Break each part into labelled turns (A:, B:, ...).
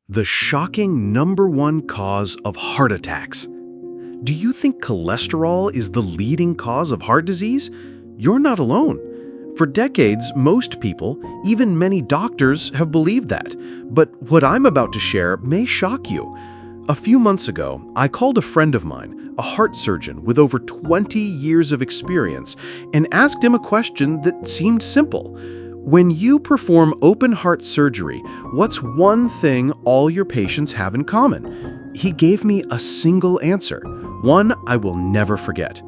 A: The shocking #1 cause of heart attacks. Do you think cholesterol is the leading cause of heart disease? You're not alone. For decades, most people, even many doctors, have believed that. But what I'm about to share may shock you. A few months ago, I called a friend of mine, a heart surgeon with over 20 years of experience, and asked him a question that seemed simple. When you perform open heart surgery, what's one thing all your patients have in common? He gave me a single answer, one I will never forget.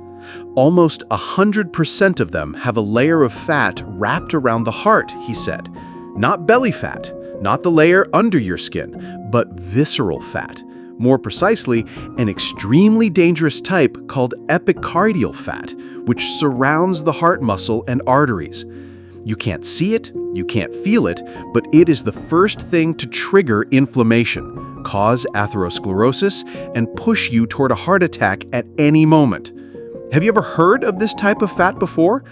A: Almost 100% of them have a layer of fat wrapped around the heart, he said. Not belly fat, not the layer under your skin, but visceral fat. More precisely, an extremely dangerous type called epicardial fat, which surrounds the heart muscle and arteries. You can't see it, you can't feel it, but it is the first thing to trigger inflammation, cause atherosclerosis, and push you toward a heart attack at any moment. Have you ever heard of this type of fat before?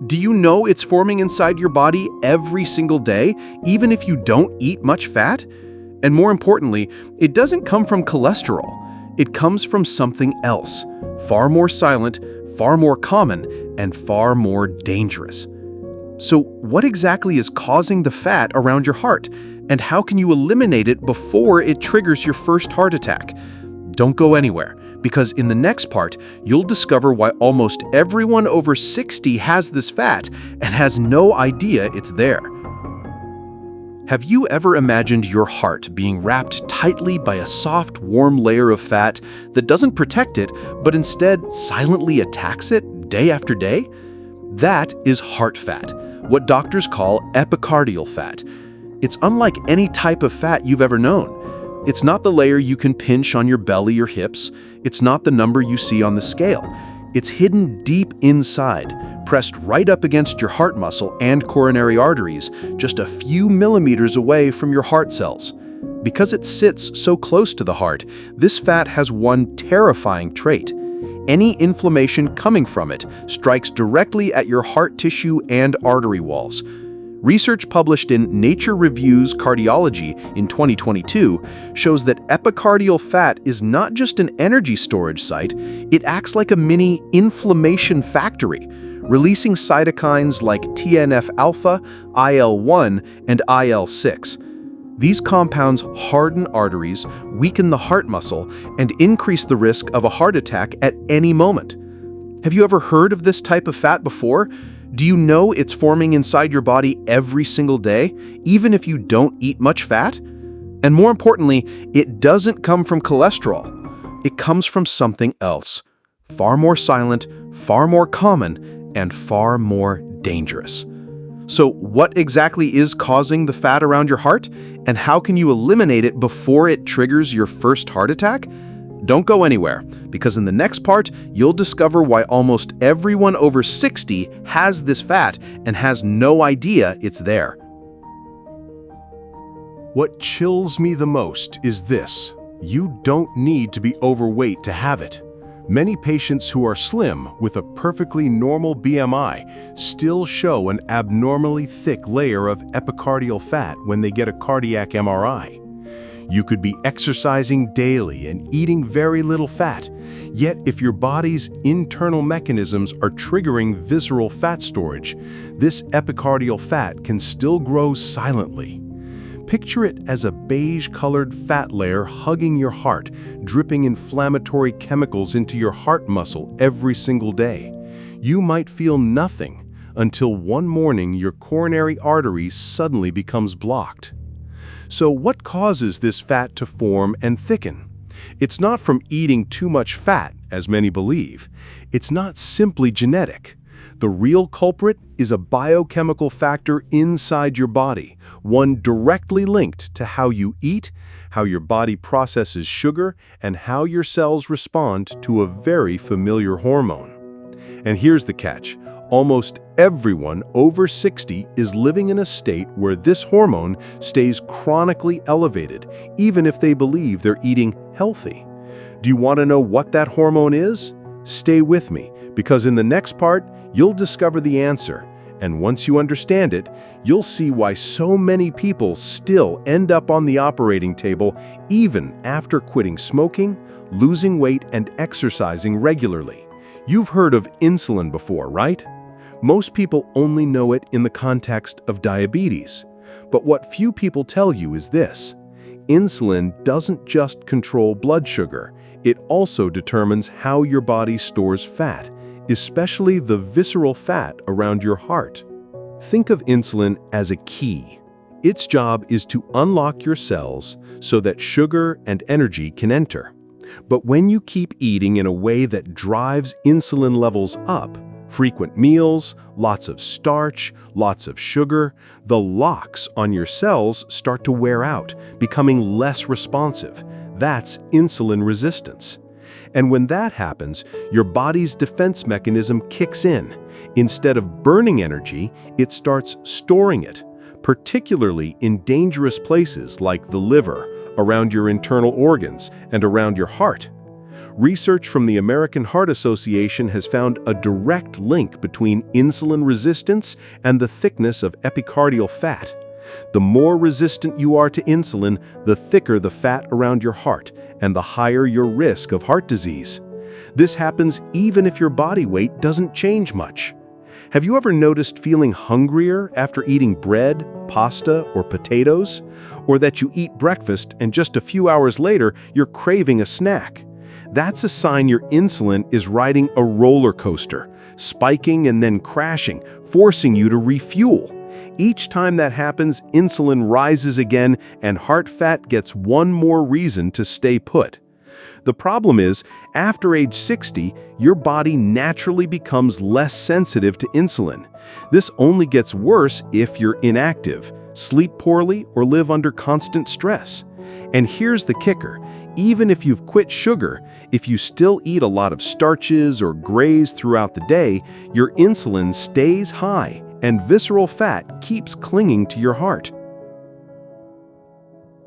A: Do you know it's forming inside your body every single day, even if you don't eat much fat? And more importantly, it doesn't come from cholesterol. It comes from something else, far more silent, far more common, and far more dangerous. So what exactly is causing the fat around your heart, and how can you eliminate it before it triggers your first heart attack? Don't go anywhere, because in the next part, you'll discover why almost everyone over 60 has this fat and has no idea it's there. Have you ever imagined your heart being wrapped tightly by a soft, warm layer of fat that doesn't protect it, but instead silently attacks it day after day? That is heart fat, what doctors call epicardial fat. It's unlike any type of fat you've ever known. It's not the layer you can pinch on your belly or hips. It's not the number you see on the scale. It's hidden deep inside, pressed right up against your heart muscle and coronary arteries, just a few millimeters away from your heart cells. Because it sits so close to the heart, this fat has one terrifying trait. Any inflammation coming from it strikes directly at your heart tissue and artery walls. Research published in Nature Reviews Cardiology in 2022 shows that epicardial fat is not just an energy storage site, it acts like a mini inflammation factory, releasing cytokines like TNF-alpha, IL-1, and IL-6. These compounds harden arteries, weaken the heart muscle, and increase the risk of a heart attack at any moment. Have you ever heard of this type of fat before? Do you know it's forming inside your body every single day, even if you don't eat much fat? And more importantly, it doesn't come from cholesterol. It comes from something else, far more silent, far more common, and far more dangerous. So what exactly is causing the fat around your heart, and how can you eliminate it before it triggers your first heart attack? Don't go anywhere, because in the next part, you'll discover why almost everyone over 60 has this fat and has no idea it's there.
B: What chills me the most is this: you don't need to be overweight to have it. Many patients who are slim with a perfectly normal BMI still show an abnormally thick layer of epicardial fat when they get a cardiac MRI. You could be exercising daily and eating very little fat, yet if your body's internal mechanisms are triggering visceral fat storage, this epicardial fat can still grow silently. Picture it as a beige-colored fat layer hugging your heart, dripping inflammatory chemicals into your heart muscle every single day. You might feel nothing until one morning your coronary artery suddenly becomes blocked. So what causes this fat to form and thicken? It's not from eating too much fat, as many believe. It's not simply genetic. The real culprit is a biochemical factor inside your body, one directly linked to how you eat, how your body processes sugar, and how your cells respond to a very familiar hormone. And here's the catch: almost everyone over 60 is living in a state where this hormone stays chronically elevated, even if they believe they're eating healthy. Do you want to know what that hormone is? Stay with me, because in the next part, you'll discover the answer And once you understand it, you'll see why so many people still end up on the operating table even after quitting smoking, losing weight, and exercising regularly. You've heard of insulin before, right? Most people only know it in the context of diabetes. But what few people tell you is this: insulin doesn't just control blood sugar, it also determines how your body stores fat, especially the visceral fat around your heart. Think of insulin as a key. Its job is to unlock your cells so that sugar and energy can enter. But when you keep eating in a way that drives insulin levels up, frequent meals, lots of starch, lots of sugar, the locks on your cells start to wear out, becoming less responsive. That's insulin resistance. And when that happens, your body's defense mechanism kicks in. Instead of burning energy, it starts storing it, particularly in dangerous places like the liver, around your internal organs, and around your heart. Research from the American Heart Association has found a direct link between insulin resistance and the thickness of epicardial fat. The more resistant you are to insulin, the thicker the fat around your heart, and the higher your risk of heart disease. This happens even if your body weight doesn't change much. Have you ever noticed feeling hungrier after eating bread, pasta, or potatoes? Or that you eat breakfast and just a few hours later you're craving a snack? That's a sign your insulin is riding a roller coaster, spiking and then crashing, forcing you to refuel. Each time that happens, insulin rises again, and heart fat gets one more reason to stay put. The problem is, after age 60, your body naturally becomes less sensitive to insulin. This only gets worse if you're inactive, sleep poorly, or live under constant stress. And here's the kicker: even if you've quit sugar, if you still eat a lot of starches or graze throughout the day, your insulin stays high, and visceral fat keeps clinging to your heart.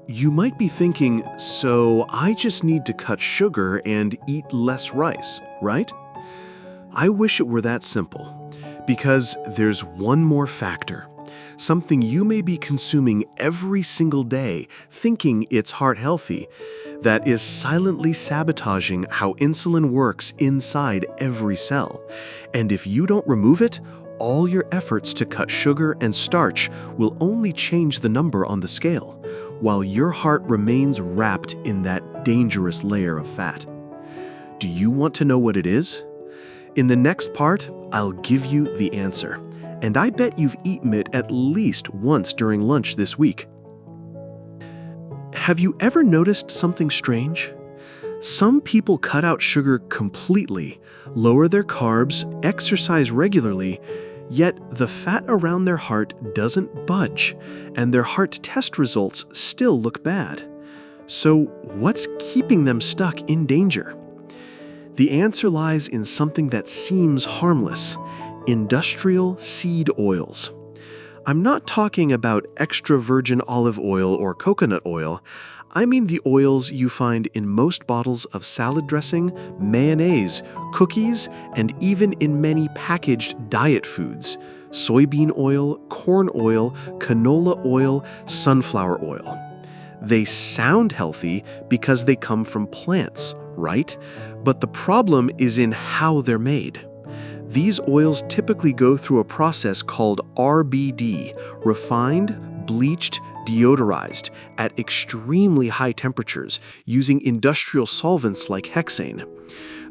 A: You might be thinking, so I just need to cut sugar and eat less rice, right? I wish it were that simple, because there's one more factor. Something you may be consuming every single day, thinking it's heart healthy, that is silently sabotaging how insulin works inside every cell. And if you don't remove it, all your efforts to cut sugar and starch will only change the number on the scale, while your heart remains wrapped in that dangerous layer of fat. Do you want to know what it is? In the next part, I'll give you the answer, and I bet you've eaten it at least once during lunch this week. Have you ever noticed something strange? Some people cut out sugar completely, lower their carbs, exercise regularly, yet the fat around their heart doesn't budge, and their heart test results still look bad. So what's keeping them stuck in danger? The answer lies in something that seems harmless: industrial seed oils. I'm not talking about extra virgin olive oil or coconut oil. I mean the oils you find in most bottles of salad dressing, mayonnaise, cookies, and even in many packaged diet foods: soybean oil, corn oil, canola oil, sunflower oil. They sound healthy because they come from plants, right? But the problem is in how they're made. These oils typically go through a process called RBD, refined, bleached, deodorized, at extremely high temperatures using industrial solvents like hexane.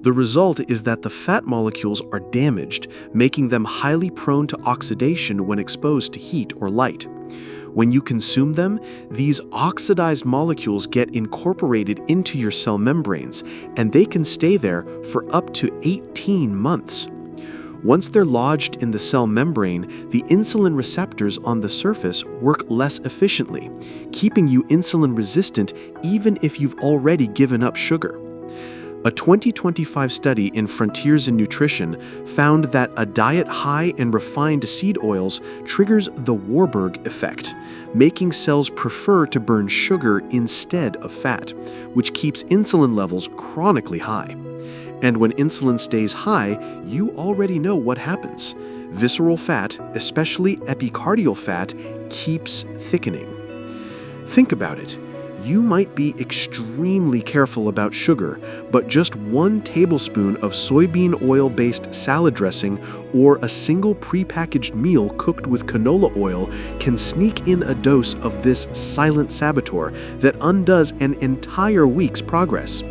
A: The result is that the fat molecules are damaged, making them highly prone to oxidation when exposed to heat or light. When you consume them, these oxidized molecules get incorporated into your cell membranes, and they can stay there for up to 18 months. Once they're lodged in the cell membrane, the insulin receptors on the surface work less efficiently, keeping you insulin resistant even if you've already given up sugar. A 2025 study in Frontiers in Nutrition found that a diet high in refined seed oils triggers the Warburg effect, making cells prefer to burn sugar instead of fat, which keeps insulin levels chronically high. And when insulin stays high, you already know what happens. Visceral fat, especially epicardial fat, keeps thickening. Think about it. You might be extremely careful about sugar, but just 1 tablespoon of soybean oil-based salad dressing or a single prepackaged meal cooked with canola oil can sneak in a dose of this silent saboteur that undoes an entire week's progress.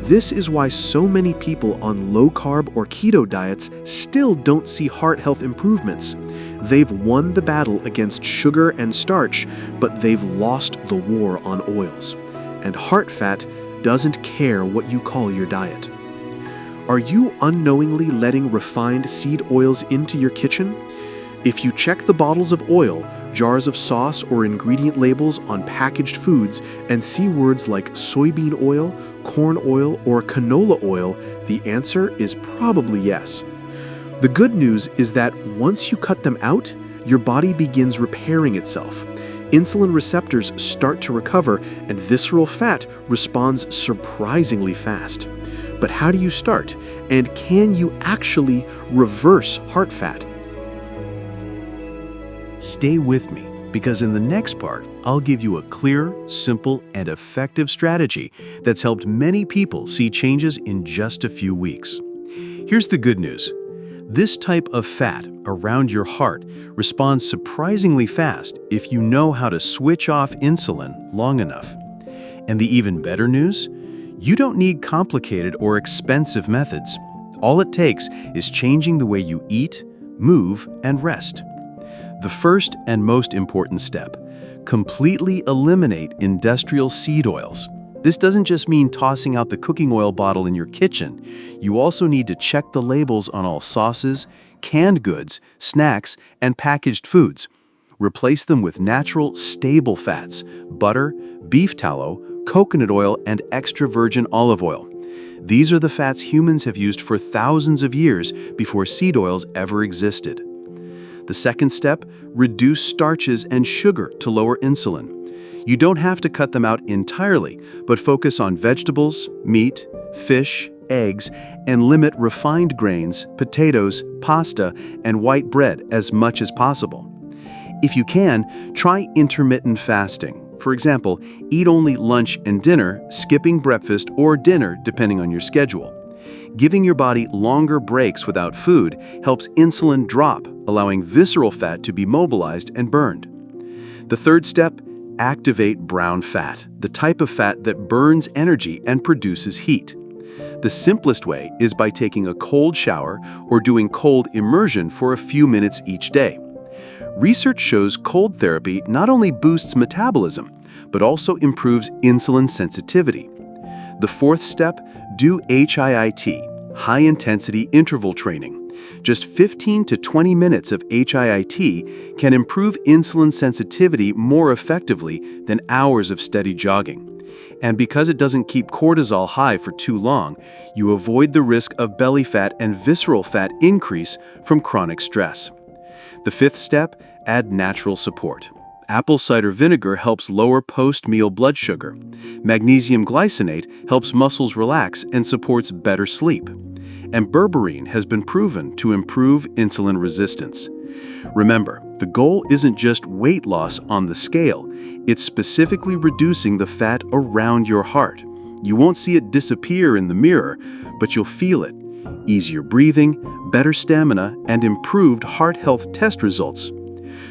A: This is why so many people on low-carb or keto diets still don't see heart health improvements. They've won the battle against sugar and starch, but they've lost the war on oils. And heart fat doesn't care what you call your diet. Are you unknowingly letting refined seed oils into your kitchen? If you check the bottles of oil, jars of sauce, or ingredient labels on packaged foods and see words like soybean oil, corn oil, or canola oil, the answer is probably yes. The good news is that once you cut them out, your body begins repairing itself. Insulin receptors start to recover, and visceral fat responds surprisingly fast. But how do you start? And can you actually reverse heart fat? Stay with me, because in the next part, I'll give you a clear, simple, and effective strategy that's helped many people see changes in just a few weeks. Here's the good news. This type of fat around your heart responds surprisingly fast if you know how to switch off insulin long enough. And the even better news? You don't need complicated or expensive methods. All it takes is changing the way you eat, move, and rest. The first and most important step: completely eliminate industrial seed oils. This doesn't just mean tossing out the cooking oil bottle in your kitchen. You also need to check the labels on all sauces, canned goods, snacks, and packaged foods. Replace them with natural, stable fats: butter, beef tallow, coconut oil, and extra virgin olive oil. These are the fats humans have used for thousands of years before seed oils ever existed. The second step: reduce starches and sugar to lower insulin. You don't have to cut them out entirely, but focus on vegetables, meat, fish, eggs, and limit refined grains, potatoes, pasta, and white bread as much as possible. If you can, try intermittent fasting. For example, eat only lunch and dinner, skipping breakfast or dinner depending on your schedule. Giving your body longer breaks without food helps insulin drop, allowing visceral fat to be mobilized and burned. The third step: activate brown fat, the type of fat that burns energy and produces heat. The simplest way is by taking a cold shower or doing cold immersion for a few minutes each day. Research shows cold therapy not only boosts metabolism, but also improves insulin sensitivity. The fourth step: do HIIT, high-intensity interval training. Just 15 to 20 minutes of HIIT can improve insulin sensitivity more effectively than hours of steady jogging. And because it doesn't keep cortisol high for too long, you avoid the risk of belly fat and visceral fat increase from chronic stress. The fifth step: add natural support. Apple cider vinegar helps lower post-meal blood sugar. Magnesium glycinate helps muscles relax and supports better sleep. And berberine has been proven to improve insulin resistance. Remember, the goal isn't just weight loss on the scale, it's specifically reducing the fat around your heart. You won't see it disappear in the mirror, but you'll feel it. Easier breathing, better stamina, and improved heart health test results.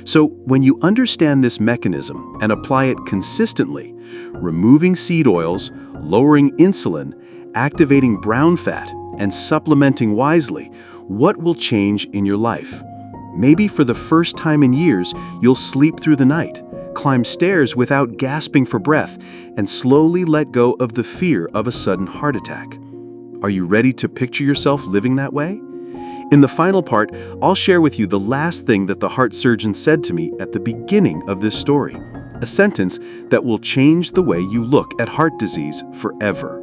A: So when you understand this mechanism and apply it consistently, removing seed oils, lowering insulin, activating brown fat, and supplementing wisely, what will change in your life? Maybe for the first time in years, you'll sleep through the night, climb stairs without gasping for breath, and slowly let go of the fear of a sudden heart attack. Are you ready to picture yourself living that way? In the final part, I'll share with you the last thing that the heart surgeon said to me at the beginning of this story, a sentence that will change the way you look at heart disease forever.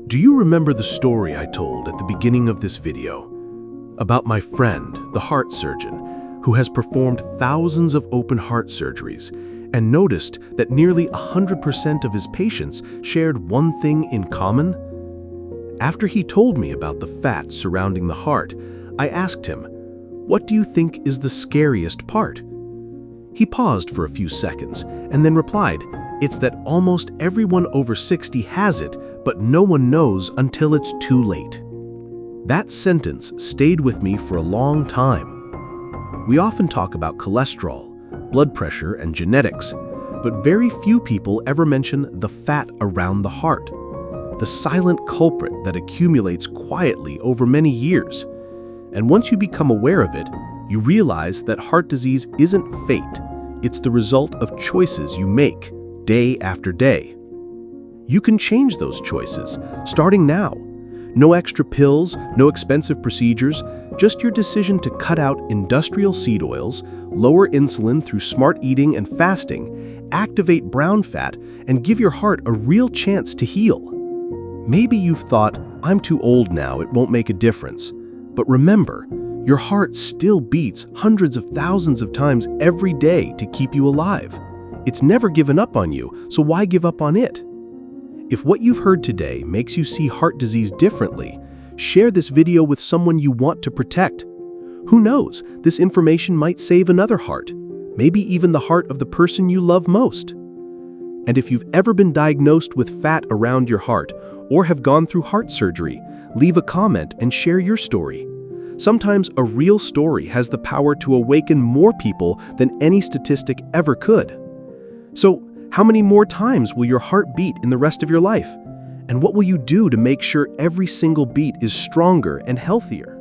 B: Do you remember the story I told at the beginning of this video? About my friend, the heart surgeon, who has performed thousands of open heart surgeries and noticed that nearly 100% of his patients shared one thing in common?
A: After he told me about the fat surrounding the heart, I asked him, "What do you think is the scariest part?" He paused for a few seconds and then replied, "It's that almost everyone over 60 has it, but no one knows until it's too late." That sentence stayed with me for a long time. We often talk about cholesterol, blood pressure, and genetics, but very few people ever mention the fat around the heart, the silent culprit that accumulates quietly over many years. And once you become aware of it, you realize that heart disease isn't fate. It's the result of choices you make day after day. You can change those choices, starting now. No extra pills, no expensive procedures, just your decision to cut out industrial seed oils, lower insulin through smart eating and fasting, activate brown fat, and give your heart a real chance to heal. Maybe you've thought, "I'm too old now, it won't make a difference." But remember, your heart still beats hundreds of thousands of times every day to keep you alive. It's never given up on you, so why give up on it? If what you've heard today makes you see heart disease differently, share this video with someone you want to protect. Who knows, this information might save another heart, maybe even the heart of the person you love most. And if you've ever been diagnosed with fat around your heart or have gone through heart surgery, leave a comment and share your story. Sometimes a real story has the power to awaken more people than any statistic ever could. So, how many more times will your heart beat in the rest of your life? And what will you do to make sure every single beat is stronger and healthier?